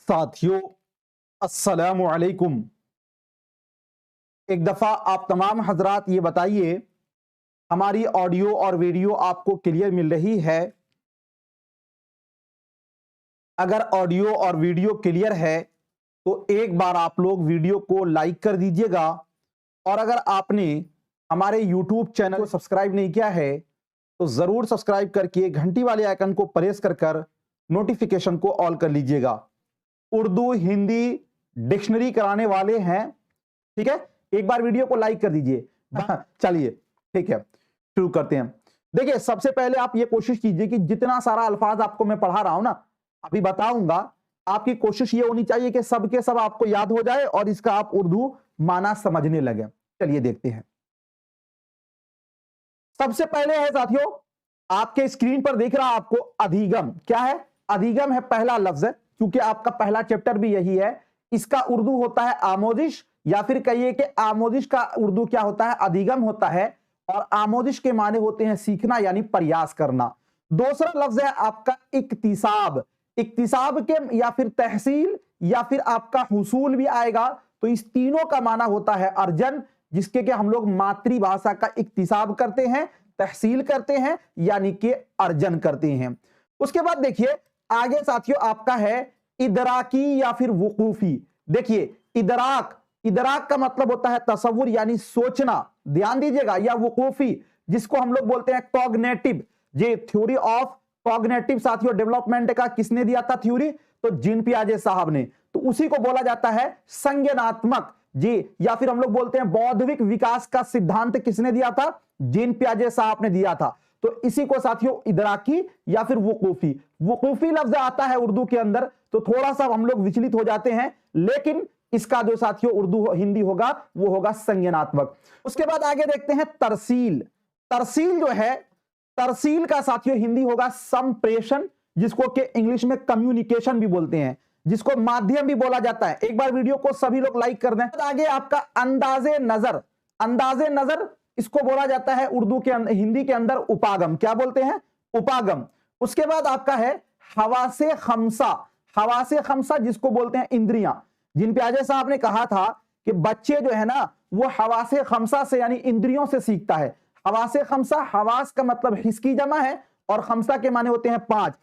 साथियों, अस्सलामु अलैकुम। एक दफा आप तमाम हजरात ये बताइए, हमारी ऑडियो और वीडियो आपको क्लियर मिल रही है? अगर ऑडियो और वीडियो क्लियर है तो एक बार आप लोग वीडियो को लाइक कर दीजिएगा, और अगर आपने हमारे यूट्यूब चैनल को सब्सक्राइब नहीं किया है तो जरूर सब्सक्राइब करके घंटी वाले आइकन को प्रेस कर नोटिफिकेशन को ऑल कर लीजिएगा। उर्दू हिंदी डिक्शनरी कराने वाले हैं, ठीक है? एक बार वीडियो को लाइक कर दीजिए। चलिए ठीक है, शुरू करते हैं। देखिए, सबसे पहले आप ये कोशिश कीजिए कि जितना सारा अल्फाज आपको मैं पढ़ा रहा हूं ना, अभी बताऊंगा, आपकी कोशिश ये होनी चाहिए कि सब के सब आपको याद हो जाए और इसका आप उर्दू माना समझने लगे। चलिए देखते हैं। सबसे पहले है साथियों, आपके स्क्रीन पर दिख रहा आपको अधिगम। क्या है? अधिगम है पहला लफ्ज, क्योंकि आपका पहला चैप्टर भी यही है। इसका उर्दू होता है आमोदिश, या फिर कहिए कि आमोदिश का उर्दू क्या होता है? अधिगम होता है। और आमोदिश के माने होते हैं सीखना, यानी प्रयास करना। दूसरा लफ्ज है आपका इक्तिसाब। इक्तिसाब के या फिर तहसील या फिर आपका हुसूल भी आएगा, तो इस तीनों का माना होता है अर्जन, जिसके कि हम लोग मातृभाषा का इक्तिसाब करते हैं, तहसील करते हैं, यानी कि अर्जन करते हैं। उसके बाद देखिए आगे साथियों, आपका है इदराकी या फिर वकूफी। देखिए, इदराक, इदराक का मतलब होता है तसव्वुर यानी सोचना, ध्यान दीजिएगा, या वकूफी जिसको हम लोग बोलते हैं कॉग्निटिव। ये थ्योरी ऑफ कॉग्निटिव साथियों डेवलपमेंट का किसने दिया था थ्योरी? तो जीन पियाजे साहब ने। तो उसी को बोला जाता है संज्ञानात्मक जी, या फिर हम लोग बोलते हैं बौद्धिक विकास का सिद्धांत किसने दिया था? जीन पियाजे साहब ने दिया था। तो इसी को साथियों इदराकी या फिर वकूफी, वकूफी लफ्ज आता है उर्दू के अंदर, तो थोड़ा सा हम लोग विचलित हो जाते हैं, लेकिन इसका जो साथियों उर्दू हिंदी होगा वो होगा संज्ञानात्मक। उसके बाद आगे देखते हैं तरसील। तरसील जो है, तरसील का साथियों हिंदी होगा संप्रेषण, जिसको कि इंग्लिश में कम्युनिकेशन भी बोलते हैं, जिसको माध्यम भी बोला जाता है। एक बार वीडियो को सभी लोग लाइक कर दें। आगे आपका अंदाजे नजर। अंदाजे नजर इसको बोला जाता है उर्दू के हिंदी के अंदर उपागम। क्या बोलते हैं? उपागम। उसके बाद आपका है हवासे खमसा। हवासे खमसा जिसको बोलते हैं इंद्रियां। जिन प्याजे साहब ने कहा था कि बच्चे जो है ना वो हवासे खमसा से यानी इंद्रियों से सीखता है। हवासे खमसा, हवास का मतलब हिस्स की जमा है और खमसा के माने होते हैं पांच।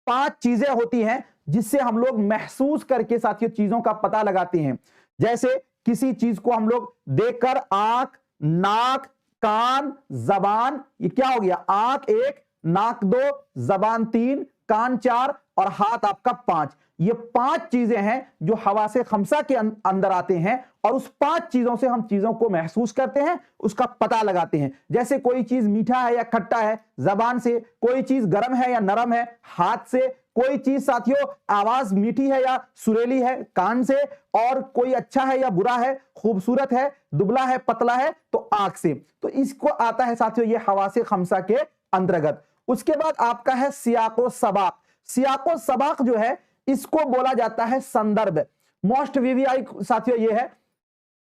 पांच चीजें होती हैं जिससे हम लोग महसूस करके साथियों चीजों का पता लगाते हैं। जैसे किसी चीज को हम लोग देखकर आंख, नाक, कान, जबान, ये क्या हो गया? आंख एक, नाक दो, जबान तीन, कान चार और हाथ आपका पांच। ये पांच चीजें हैं जो हवासे खमसा के अंदर आते हैं, और उस पांच चीजों से हम चीजों को महसूस करते हैं, उसका पता लगाते हैं। जैसे कोई चीज मीठा है या खट्टा है जबान से, कोई चीज गर्म है या नरम है हाथ से, कोई चीज साथियों आवाज मीठी है या सुरीली है कान से, और कोई अच्छा है या बुरा है, खूबसूरत है, दुबला है, पतला है, तो आंख से। तो इसको आता है साथियों ये हवासे खमसा के अंतर्गत। उसके बाद आपका है सियाको सबाक। सियाको सबाक जो है इसको बोला जाता है संदर्भ। मोस्ट वीवीआई साथियों ये है,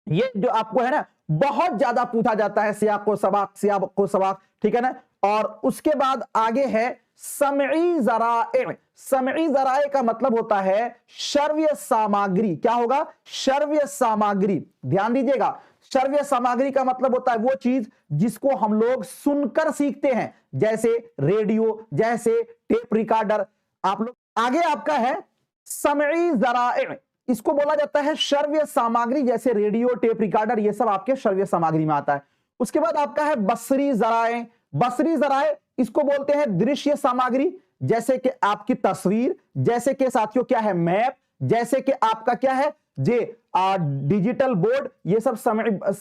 ये जो आपको है ना बहुत ज्यादा पूछा जाता है सियाको सबाक, सियाको सबाक, ठीक है ना। और उसके बाद आगे है समई जराए। समई जराए का मतलब होता है श्रव्य सामग्री। क्या होगा? श्रव्य सामग्री। ध्यान दीजिएगा, श्रव्य सामग्री का मतलब होता है वो चीज जिसको हम लोग सुनकर सीखते हैं, जैसे रेडियो, जैसे टेप रिकॉर्डर। आप लोग आगे आपका है समई जराए, इसको बोला जाता है श्रव्य सामग्री, जैसे रेडियो, टेप रिकॉर्डर, ये सब आपके श्रव्य सामग्री में आता है। उसके बाद आपका है बसरी जराए। बसरी जराए इसको बोलते हैं दृश्य सामग्री, जैसे कि आपकी तस्वीर, जैसे कि साथियों क्या है मैप, जैसे कि आपका क्या है जे डिजिटल बोर्ड, ये सब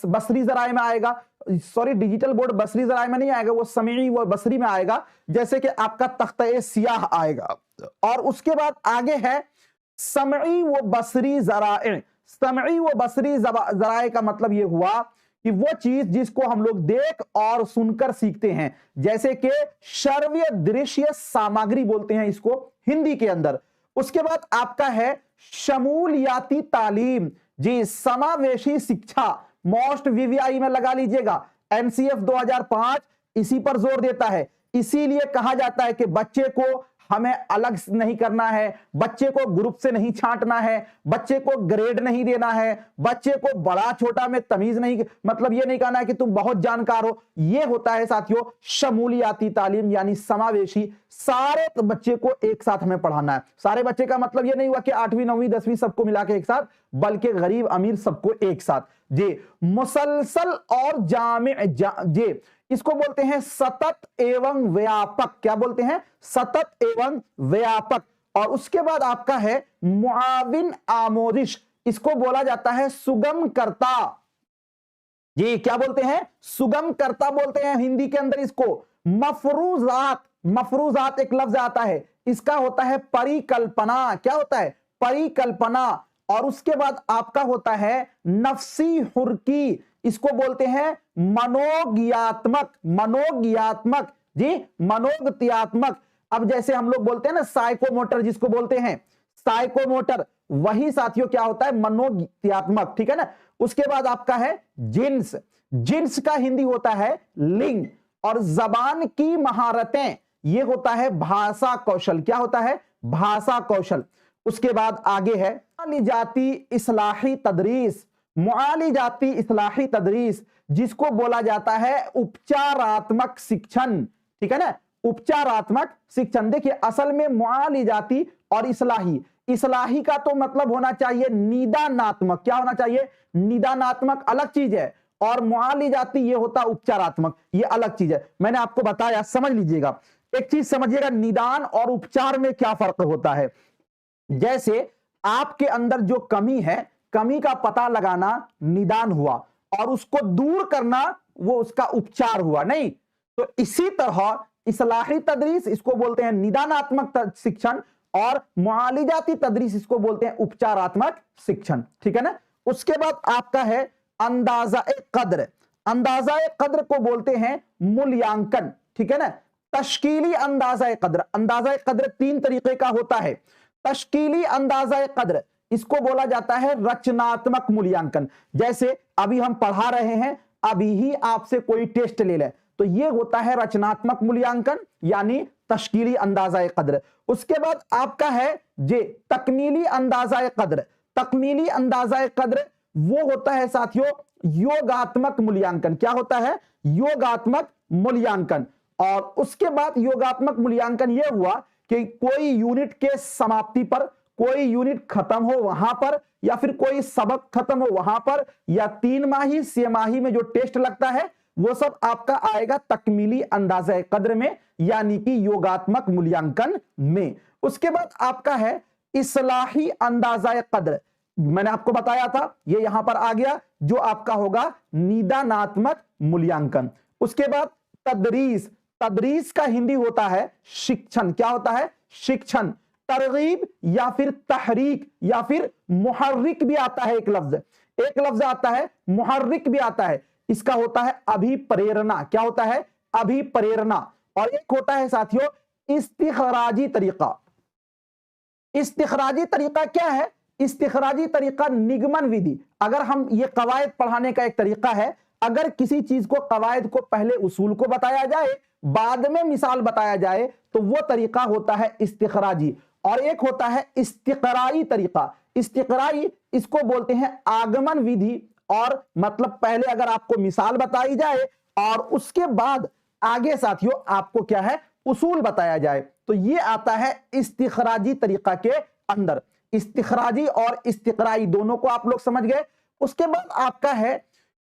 बसरी जराए में आएगा। सॉरी, डिजिटल बोर्ड बसरी जराए में नहीं आएगा, वो समई वो बसरी में आएगा, जैसे कि आपका तख्ते सियाह आएगा। और उसके बाद आगे है समई व बसरी जराए। समई व बसरी जराए का मतलब यह हुआ कि वो चीज जिसको हम लोग देख और सुनकर सीखते हैं, जैसे कि श्रव्य दृश्य सामग्री बोलते हैं इसको हिंदी के अंदर। उसके बाद आपका है शमूलियाती तालीम जी, समावेशी शिक्षा। मोस्ट वीवीआई में लगा लीजिएगा, एनसीएफ 2005 इसी पर जोर देता है। इसीलिए कहा जाता है कि बच्चे को हमें अलग नहीं करना है, बच्चे को ग्रुप से नहीं छांटना है, बच्चे को ग्रेड नहीं देना है, बच्चे को बड़ा छोटा में तमीज नहीं, मतलब ये नहीं कहना है कि तुम बहुत जानकार हो। ये होता है साथियों शमूलियाती तालीम, यानी समावेशी। सारे बच्चे को एक साथ हमें पढ़ाना है। सारे बच्चे का मतलब ये नहीं हुआ कि 8वीं 9वीं 10वीं सबको मिला के एक साथ, बल्कि गरीब अमीर सबको एक साथ। जी मुसलसल और जी इसको बोलते हैं सतत एवं व्यापक। क्या बोलते हैं? सतत एवं व्यापक। और उसके बाद आपका है मुआविन आमोदिश, इसको बोला जाता है सुगम करता। जी क्या बोलते हैं? सुगम करता बोलते हैं हिंदी के अंदर इसको। मफरूजात, मफरूजात एक लफ्ज आता है, इसका होता है परिकल्पना। क्या होता है? परिकल्पना। और उसके बाद आपका होता है नफसी हुर्की, इसको बोलते हैं मनोज्ञात्मक। मनोज्ञात्मक जी, मनोज्ञात्मक। अब जैसे हम लोग बोलते हैं ना साइकोमोटर, जिसको बोलते हैं साइकोमोटर, वही साथियों क्या होता है? मनोज्ञात्मक। ठीक है ना। उसके बाद आपका है जिन्स। जिन्स का हिंदी होता है लिंग। और जबान की महारतें, ये होता है भाषा कौशल। क्या होता है? भाषा कौशल। उसके बाद आगे है मुआलिजाती इस्लाही तदरीस। मुआलिजाती इस्लाही तदरीस, जिसको बोला जाता है उपचारात्मक शिक्षण। ठीक है ना, उपचारात्मक शिक्षण। देखिए असल में मुआलिजाती और इस्लाही, इस्लाही का तो मतलब होना चाहिए निदानात्मक। क्या होना चाहिए? निदानात्मक अलग चीज है, और मुआलिजाती ये होता उपचारात्मक, ये अलग चीज है। मैंने आपको बताया, समझ लीजिएगा। एक चीज समझिएगा, निदान और उपचार में क्या फर्क होता है। जैसे आपके अंदर जो कमी है, कमी का पता लगाना निदान हुआ, और उसको दूर करना वो उसका उपचार हुआ। नहीं तो इसी तरह इस्लाही तदरीस इसको बोलते हैं निदानात्मक शिक्षण, और मुआलिजाती तदरीस इसको बोलते हैं उपचारात्मक शिक्षण। ठीक है ना। उसके बाद आपका है अंदाजा कद्र। अंदाजा कद्र को बोलते हैं मूल्यांकन। ठीक है ना। तश्कीली अंदाजा कद्र, अंदाजा कद्र 3 तरीके का होता है। तश्कीली अंदाजा कद्र, इसको बोला जाता है रचनात्मक मूल्यांकन। जैसे अभी हम पढ़ा रहे हैं, अभी ही आपसे कोई टेस्ट ले ले, तो ये होता है रचनात्मक मूल्यांकन, यानी तश्कीली अंदाजा कद्र। उसके बाद आपका है जे तकमीली अंदाजा कद्र। तकमीली अंदाजा कद्र वो होता है साथियों योगात्मक मूल्यांकन। क्या होता है? योगात्मक मूल्यांकन। और उसके बाद योगात्मक मूल्यांकन यह हुआ कि कोई यूनिट के समाप्ति पर, कोई यूनिट खत्म हो वहां पर, या फिर कोई सबक खत्म हो वहां पर, या 3 माही 6 माही में जो टेस्ट लगता है वो सब आपका आएगा तकमीली अंदाजा कद्र में, यानी कि योगात्मक मूल्यांकन में। उसके बाद आपका है इस्लाही अंदाजा कद्र। मैंने आपको बताया था, ये यहां पर आ गया, जो आपका होगा निदानात्मक मूल्यांकन। उसके बाद तदरीस। तदरीस का हिंदी होता है शिक्षण। क्या होता है? शिक्षण। तरगीब या फिर तहरीक या फिर मुहर्रिक भी आता है, एक लफ्ज, एक लफ्ज आता है मुहर्रिक भी आता है। इसका होता है अभिप्रेरणा। क्या होता है? अभिप्रेरणा। और एक होता है साथियों इस्तिखराजी तरीका। इस्तिखराजी तरीका क्या है? इस्तिखराजी तरीका निगमन विधि। अगर हम ये कवायद पढ़ाने का एक तरीका है, अगर किसी चीज को कवायद को पहले उसूल को बताया जाए, बाद में मिसाल बताया जाए, तो वो तरीका होता है इस्तिखराजी। और एक होता है इस्तिकराई तरीका। इस्तिकराई इसको बोलते हैं आगमन विधि, और मतलब पहले अगर आपको मिसाल बताई जाए और उसके बाद आगे साथियों आपको क्या है? उसूल बताया जाए, तो ये आता है इस्तिखराजी तरीका के अंदर। इस्तिखराजी और इस्तिकराई दोनों को आप लोग समझ गए। उसके बाद आपका है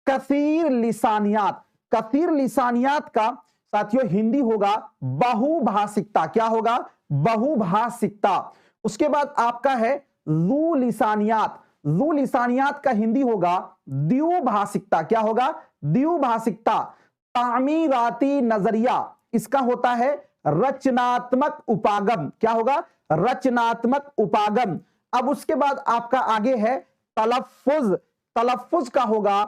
कसीर लिसानियात। कसीर लिसानियात का साथियों हिंदी होगा बहुभाषिकता। क्या होगा? बहुभाषिकता। उसके बाद आपका है जू लिसानियात। जू लिसानियात का हिंदी होगा द्विभाषिकता। क्या होगा? द्विभाषिकता। तामीराती नजरिया, इसका होता है रचनात्मक उपागम। क्या होगा? रचनात्मक उपागम। अब उसके बाद आपका आगे है तलफ्फुज। तलफ्फुज का होगा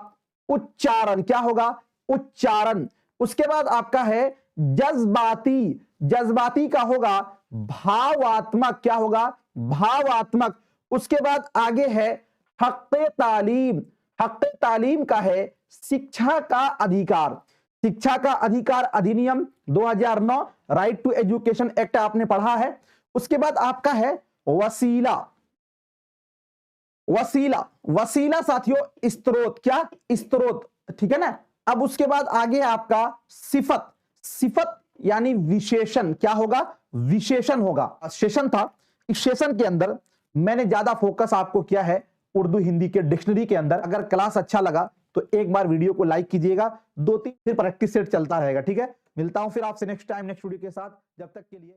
उच्चारण। क्या होगा? उच्चारण। उसके बाद आपका है जज्बाती। जज्बाती का होगा भावात्मक। क्या होगा? भावात्मक। उसके बाद आगे है हक़्क़े तालीम। हक़्क़े तालीम का है शिक्षा का अधिकार। शिक्षा का अधिकार अधिनियम 2009 राइट टू एजुकेशन एक्ट आपने पढ़ा है। उसके बाद आपका है वसीला। वसीला, वसीला साथियों स्त्रोत, क्या स्त्रोत, ठीक है ना। अब उसके बाद आगे आपका सिफत। सिफत यानी विशेषण, क्या होगा, विशेषण होगा। सेशन था, इस सेशन के अंदर मैंने ज्यादा फोकस आपको किया है उर्दू हिंदी के डिक्शनरी के अंदर। अगर क्लास अच्छा लगा तो एक बार वीडियो को लाइक कीजिएगा, 2-3 फिर प्रैक्टिस सेट चलता रहेगा, ठीक है। मिलता हूं फिर आपसे नेक्स्ट टाइम नेक्स्ट वीडियो के साथ, जब तक के लिए।